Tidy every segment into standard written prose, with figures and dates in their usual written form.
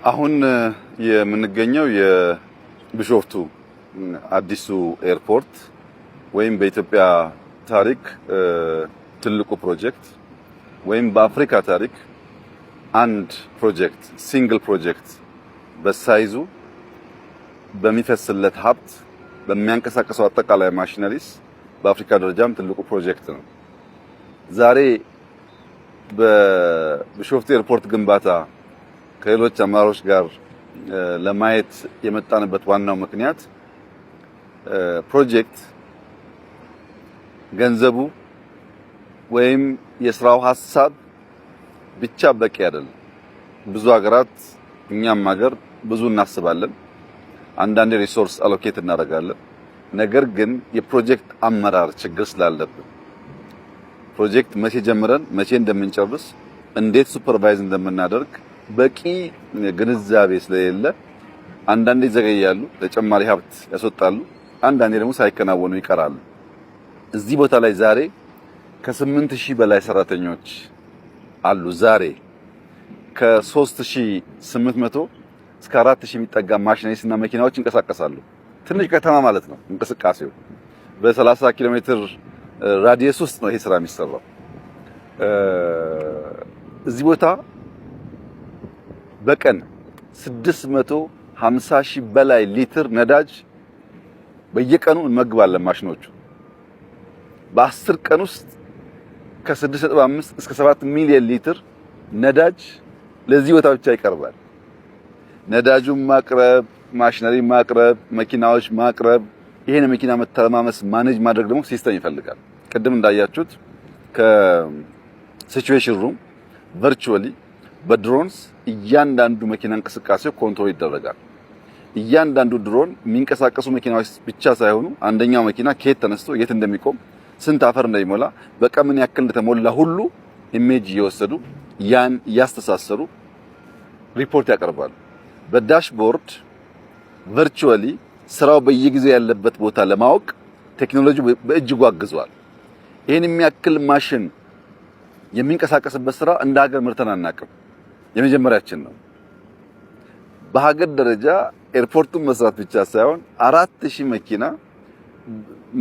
አሁን የምንገኘው የቢሾፍቱ አዲሱ ኤርፖርት ወይም በኢትዮጵያ ታሪክ ትልቁ ፕሮጀክት ወይም በአፍሪካ ታሪክ አንድ ፕሮጀክት ሲንግል ፕሮጀክት በሳይዙ በሚፈስለት ሀብት በሚያንቀሳቀሰው አጠቃላይ ማሽነሪስ በአፍሪካ ደረጃም ትልቁ ፕሮጀክት ነው። ዛሬ በቢሾፍቱ ኤርፖርት ግንባታ ከሌሎች አመራሮች ጋር ለማየት የመጣንበት ዋናው ምክንያት ፕሮጀክት ገንዘቡ ወይም የስራው ሐሳብ ብቻ በቂ አይደለም። ብዙ ሀገራት እኛም ሀገር ብዙ እናስባለን፣ አንዳንድ ሪሶርስ አሎኬት እናደርጋለን። ነገር ግን የፕሮጀክት አመራር ችግር ስላለብን ፕሮጀክት መቼ ጀምረን መቼ እንደምንጨርስ እንዴት ሱፐርቫይዝ እንደምናደርግ በቂ ግንዛቤ ስለሌለ አንዳንዴ ይዘገያሉ፣ ተጨማሪ ሀብት ያስወጣሉ፣ አንዳንዴ ደግሞ ሳይከናወኑ ይቀራሉ። እዚህ ቦታ ላይ ዛሬ ከ8000 በላይ ሰራተኞች አሉ። ዛሬ ከ3800 እስከ 4000 የሚጠጋ ማሽነሪስ እና መኪናዎች ይንቀሳቀሳሉ። ትንሽ ከተማ ማለት ነው። እንቅስቃሴው በ30 ኪሎ ሜትር ራዲየስ ውስጥ ነው ይሄ ስራ የሚሰራው። እዚህ ቦታ በቀን 650,000 በላይ ሊትር ነዳጅ በየቀኑ እንመግባለን። ማሽኖቹ በ10 ቀን ውስጥ ከ6.5 እስከ 7 ሚሊዮን ሊትር ነዳጅ ለዚህ ቦታ ብቻ ይቀርባል። ነዳጁን ማቅረብ፣ ማሽነሪ ማቅረብ፣ መኪናዎች ማቅረብ፣ ይሄን መኪና መተማመስ ማኔጅ ማድረግ ደግሞ ሲስተም ይፈልጋል። ቅድም እንዳያችሁት ከሲቹዌሽን ሩም ቨርቹዋሊ በድሮንስ እያንዳንዱ መኪና እንቅስቃሴው ኮንትሮል ይደረጋል። እያንዳንዱ ድሮን የሚንቀሳቀሱ መኪናዎች ብቻ ሳይሆኑ አንደኛው መኪና ከየት ተነስቶ የት እንደሚቆም ስንት አፈር እንደሚሞላ በቀን ምን ያክል እንደተሞላ ሁሉ ኢሜጅ እየወሰዱ ያን እያስተሳሰሩ ሪፖርት ያቀርባሉ። በዳሽቦርድ ቨርቹዋሊ ስራው በየጊዜው ያለበት ቦታ ለማወቅ ቴክኖሎጂ በእጅጉ አግዟል። ይሄን የሚያክል ማሽን የሚንቀሳቀስበት ስራ እንደ ሀገር ምርተን አናውቅም። የመጀመሪያችን ነው። በሀገር ደረጃ ኤርፖርቱን መስራት ብቻ ሳይሆን 4000 መኪና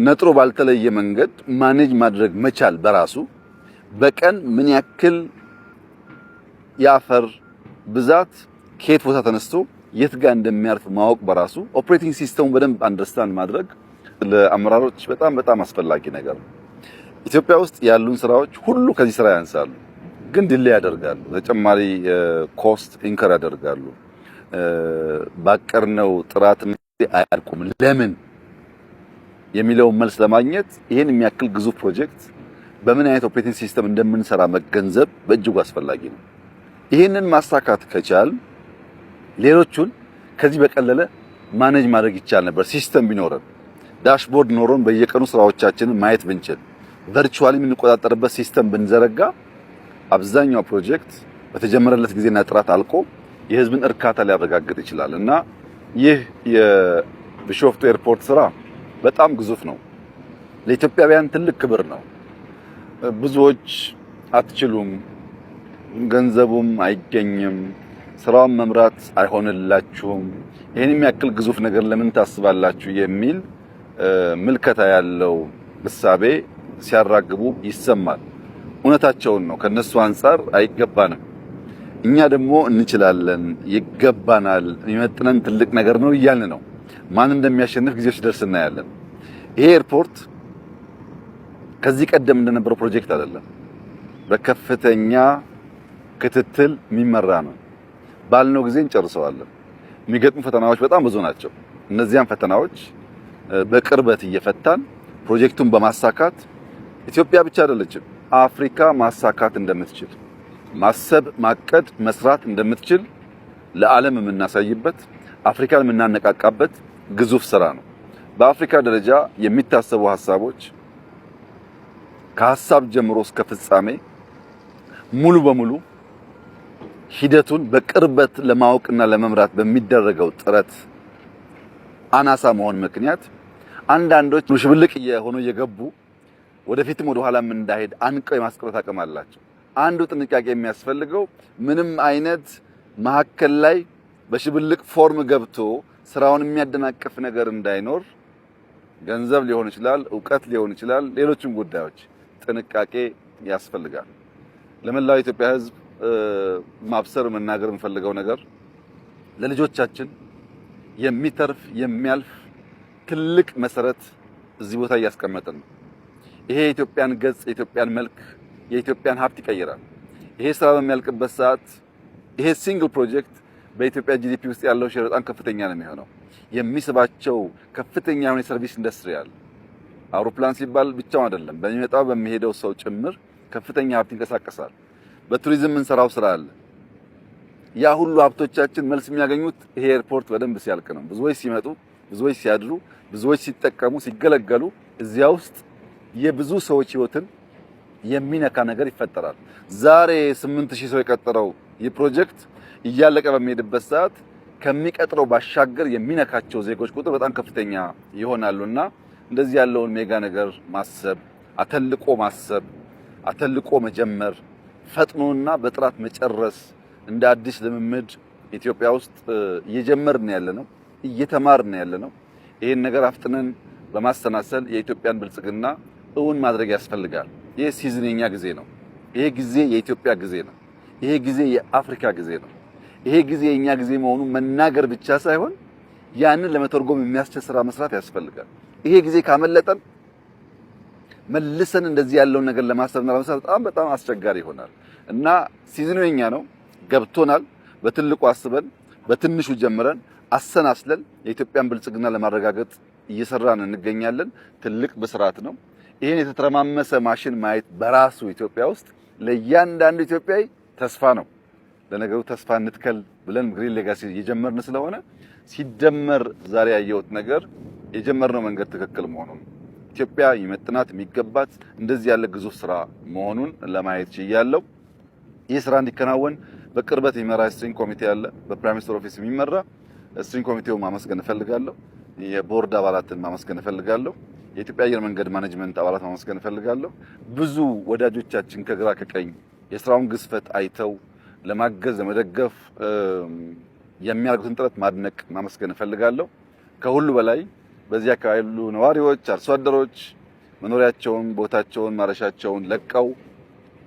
ነጥሮ ባልተለየ መንገድ ማኔጅ ማድረግ መቻል በራሱ በቀን ምን ያክል የአፈር ብዛት ከየት ቦታ ተነስቶ የት ጋር እንደሚያርፍ ማወቅ በራሱ ኦፕሬቲንግ ሲስተሙ በደንብ አንደርስታንድ ማድረግ ለአመራሮች በጣም አስፈላጊ ነገር ነው። ኢትዮጵያ ውስጥ ያሉን ስራዎች ሁሉ ከዚህ ስራ ያንሳሉ፣ ግን ዲሌይ ያደርጋሉ። ተጨማሪ ኮስት ኢንከር ያደርጋሉ። ባቀርነው ጥራት አያልቁም። ለምን የሚለው መልስ ለማግኘት ይሄን የሚያክል ግዙፍ ፕሮጀክት በምን አይነት ኦፕሬቲንግ ሲስተም እንደምንሰራ መገንዘብ በእጅጉ አስፈላጊ ነው። ይሄንን ማሳካት ከቻል ሌሎቹን ከዚህ በቀለለ ማኔጅ ማድረግ ይቻል ነበር። ሲስተም ቢኖረን ዳሽቦርድ ኖሮን በየቀኑ ስራዎቻችንን ማየት ብንችል ቨርቹዋሊ የምንቆጣጠርበት ሲስተም ብንዘረጋ አብዛኛው ፕሮጀክት በተጀመረለት ጊዜና ጥራት አልቆ የህዝብን እርካታ ሊያረጋግጥ ይችላል እና ይህ የቢሾፍቱ ኤርፖርት ስራ በጣም ግዙፍ ነው። ለኢትዮጵያውያን ትልቅ ክብር ነው። ብዙዎች አትችሉም፣ ገንዘቡም አይገኝም፣ ስራውን መምራት አይሆንላችሁም፣ ይሄን የሚያክል ግዙፍ ነገር ለምን ታስባላችሁ የሚል ምልከታ ያለው እሳቤ ሲያራግቡ ይሰማል። እውነታቸውን ነው። ከነሱ አንፃር አይገባንም። እኛ ደግሞ እንችላለን፣ ይገባናል፣ የሚመጥነን ትልቅ ነገር ነው እያልን ነው። ማን እንደሚያሸንፍ ጊዜው ሲደርስ እናያለን። ይሄ ኤርፖርት ከዚህ ቀደም እንደነበረው ፕሮጀክት አይደለም። በከፍተኛ ክትትል የሚመራ ነው። ባልነው ጊዜ እንጨርሰዋለን። የሚገጥሙ ፈተናዎች በጣም ብዙ ናቸው። እነዚያን ፈተናዎች በቅርበት እየፈታን ፕሮጀክቱን በማሳካት ኢትዮጵያ ብቻ አይደለችም አፍሪካ ማሳካት እንደምትችል ማሰብ፣ ማቀድ፣ መስራት እንደምትችል ለዓለም የምናሳይበት አፍሪካን የምናነቃቃበት ግዙፍ ስራ ነው። በአፍሪካ ደረጃ የሚታሰቡ ሐሳቦች ከሐሳብ ጀምሮ እስከ ፍጻሜ ሙሉ በሙሉ ሂደቱን በቅርበት ለማወቅና ለመምራት በሚደረገው ጥረት አናሳ መሆን ምክንያት አንዳንዶች ሽብልቅ የሆኑ የገቡ ወደፊትም ወደ ኋላም እንዳይሄድ አንቀው የማስቀረት አቅም አላቸው። አንዱ ጥንቃቄ የሚያስፈልገው ምንም አይነት መሀከል ላይ በሽብልቅ ፎርም ገብቶ ስራውን የሚያደናቅፍ ነገር እንዳይኖር ገንዘብ ሊሆን ይችላል፣ ዕውቀት ሊሆን ይችላል፣ ሌሎችም ጉዳዮች ጥንቃቄ ያስፈልጋል። ለመላው ኢትዮጵያ ሕዝብ ማብሰር መናገር የምፈልገው ነገር ለልጆቻችን የሚተርፍ የሚያልፍ ትልቅ መሰረት እዚህ ቦታ እያስቀመጥን ነው። ይሄ የኢትዮጵያን ገጽ፣ የኢትዮጵያን መልክ፣ የኢትዮጵያን ሀብት ይቀይራል። ይሄ ስራ በሚያልቅበት ሰዓት ይሄ ሲንግል ፕሮጀክት በኢትዮጵያ ጂዲፒ ውስጥ ያለው ሼር በጣም ከፍተኛ ነው የሚሆነው። የሚስባቸው ከፍተኛ የሆነ ሰርቪስ ኢንዱስትሪ አለ። አውሮፕላን ሲባል ብቻው አይደለም፣ በሚመጣው በሚሄደው ሰው ጭምር ከፍተኛ ሀብት ይንቀሳቀሳል። በቱሪዝም እንሰራው ስራ አለ። ያ ሁሉ ሀብቶቻችን መልስ የሚያገኙት ይሄ ኤርፖርት በደንብ ሲያልቅ ነው። ብዙዎች ሲመጡ፣ ብዙዎች ሲያድሩ፣ ብዙዎች ሲጠቀሙ፣ ሲገለገሉ እዚያ ውስጥ የብዙ ሰዎች ህይወትን የሚነካ ነገር ይፈጠራል። ዛሬ 8000 ሰው የቀጠረው ይህ ፕሮጀክት እያለቀ በሚሄድበት ሰዓት ከሚቀጥረው ባሻገር የሚነካቸው ዜጎች ቁጥር በጣም ከፍተኛ ይሆናሉና እንደዚህ ያለውን ሜጋ ነገር ማሰብ፣ አተልቆ መጀመር፣ ፈጥኖና በጥራት መጨረስ እንደ አዲስ ልምምድ ኢትዮጵያ ውስጥ እየጀመርን ያለነው እየተማርን ያለነው ይሄን ነገር አፍጥነን በማሰናሰል የኢትዮጵያን ብልጽግና እውን ማድረግ ያስፈልጋል። ይሄ ሲዝንኛ ጊዜ ነው። ይሄ ጊዜ የኢትዮጵያ ጊዜ ነው። ይሄ ጊዜ የአፍሪካ ጊዜ ነው። ይሄ ጊዜ የኛ ጊዜ መሆኑን መናገር ብቻ ሳይሆን ያንን ለመተርጎም የሚያስችል ስራ መስራት ያስፈልጋል። ይሄ ጊዜ ካመለጠን መልሰን እንደዚህ ያለውን ነገር ለማሰብና ለመስራት በጣም አስቸጋሪ ይሆናል እና ሲዝኑ የኛ ነው። ገብቶናል። በትልቁ አስበን በትንሹ ጀምረን አሰናስለን የኢትዮጵያን ብልጽግና ለማረጋገጥ እየሰራን እንገኛለን። ትልቅ ብስራት ነው። ይሄን የተተረማመሰ ማሽን ማየት በራሱ ኢትዮጵያ ውስጥ ለእያንዳንዱ ኢትዮጵያዊ ተስፋ ነው። ለነገሩ ተስፋ እንትከል ብለን ግሪን ሌጋሲ እየጀመርን ስለሆነ ሲደመር ዛሬ ያየሁት ነገር የጀመርነው መንገድ ትክክል መሆኑን ኢትዮጵያ ይመጥናት የሚገባት እንደዚህ ያለ ግዙፍ ስራ መሆኑን ለማየት ችያለሁ። ይህ ስራ እንዲከናወን በቅርበት የሚመራ ስትሪንግ ኮሚቴ አለ። በፕራይም ሚኒስትር ኦፊስ የሚመራ ስትሪንግ ኮሚቴውን ማመስገን እፈልጋለሁ። የቦርድ አባላትን ማመስገን እፈልጋለሁ። የኢትዮጵያ አየር መንገድ ማኔጅመንት አባላት ማመስገን እፈልጋለሁ። ብዙ ወዳጆቻችን ከግራ ከቀኝ የስራውን ግዝፈት አይተው ለማገዝ ለመደገፍ የሚያደርጉትን ጥረት ማድነቅ ማመስገን እፈልጋለሁ። ከሁሉ በላይ በዚህ አካባቢ ያሉ ነዋሪዎች፣ አርሶ አደሮች መኖሪያቸውን፣ ቦታቸውን፣ ማረሻቸውን ለቀው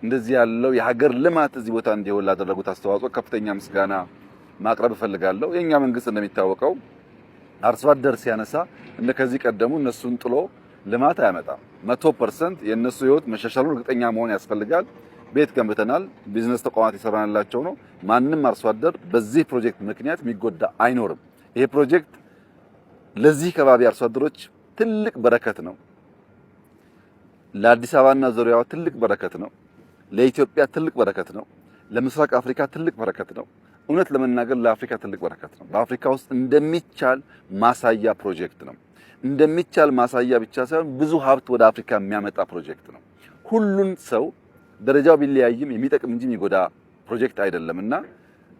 እንደዚህ ያለው የሀገር ልማት እዚህ ቦታ እንዲሆን ላደረጉት አስተዋጽኦ ከፍተኛ ምስጋና ማቅረብ እፈልጋለሁ። የኛ መንግስት እንደሚታወቀው አርሶ አደር ሲያነሳ ከዚህ ቀደሙ እነሱን ጥሎ ልማት አያመጣም። 100% የነሱ ህይወት መሻሻሉን እርግጠኛ መሆን ያስፈልጋል። ቤት ገንብተናል፣ ቢዝነስ ተቋማት ይሰራናላቸው ነው። ማንም አርሶ አደር በዚህ ፕሮጀክት ምክንያት የሚጎዳ አይኖርም። ይሄ ፕሮጀክት ለዚህ ከባቢ አርሶ አደሮች ትልቅ በረከት ነው። ለአዲስ አበባና ዙሪያዋ ትልቅ በረከት ነው። ለኢትዮጵያ ትልቅ በረከት ነው። ለምስራቅ አፍሪካ ትልቅ በረከት ነው። እውነት ለመናገር ለአፍሪካ ትልቅ በረከት ነው። በአፍሪካ ውስጥ እንደሚቻል ማሳያ ፕሮጀክት ነው። እንደሚቻል ማሳያ ብቻ ሳይሆን ብዙ ሀብት ወደ አፍሪካ የሚያመጣ ፕሮጀክት ነው። ሁሉን ሰው ደረጃው ቢለያይም የሚጠቅም እንጂ የሚጎዳ ፕሮጀክት አይደለምና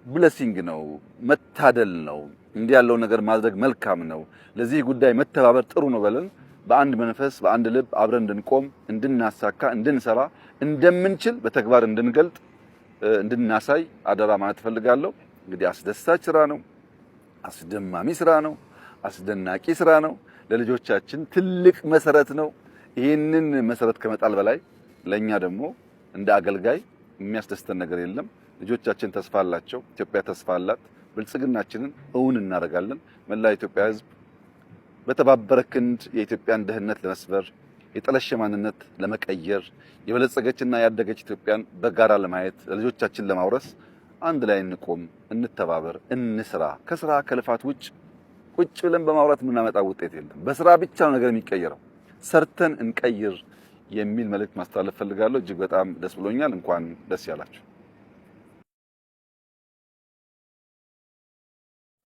ብለሲንግ ነው፣ መታደል ነው። እንዲህ ያለው ነገር ማድረግ መልካም ነው። ለዚህ ጉዳይ መተባበር ጥሩ ነው ብለን በአንድ መንፈስ በአንድ ልብ አብረን እንድንቆም፣ እንድናሳካ፣ እንድንሰራ እንደምንችል በተግባር እንድንገልጥ እንድናሳይ አደራ ማለት ፈልጋለሁ። እንግዲህ አስደሳች ስራ ነው፣ አስደማሚ ስራ ነው፣ አስደናቂ ስራ ነው። ለልጆቻችን ትልቅ መሰረት ነው። ይህንን መሰረት ከመጣል በላይ ለኛ ደግሞ እንደ አገልጋይ የሚያስደስተን ነገር የለም። ልጆቻችን ተስፋ አላቸው፣ ኢትዮጵያ ተስፋ አላት። ብልጽግናችንን እውን እናደርጋለን። መላ ኢትዮጵያ ሕዝብ በተባበረ ክንድ የኢትዮጵያን ድህነት ለመስበር የጠለሸ ማንነት ለመቀየር የበለጸገችና ያደገች ኢትዮጵያን በጋራ ለማየት ለልጆቻችን ለማውረስ አንድ ላይ እንቆም፣ እንተባበር፣ እንስራ። ከስራ ከልፋት ውጭ ቁጭ ብለን በማውራት የምናመጣው ውጤት የለም። በስራ ብቻ ነው ነገር የሚቀየረው። ሰርተን እንቀይር የሚል መልእክት ማስተላለፍ ፈልጋለሁ። እጅግ በጣም ደስ ብሎኛል። እንኳን ደስ ያላችሁ።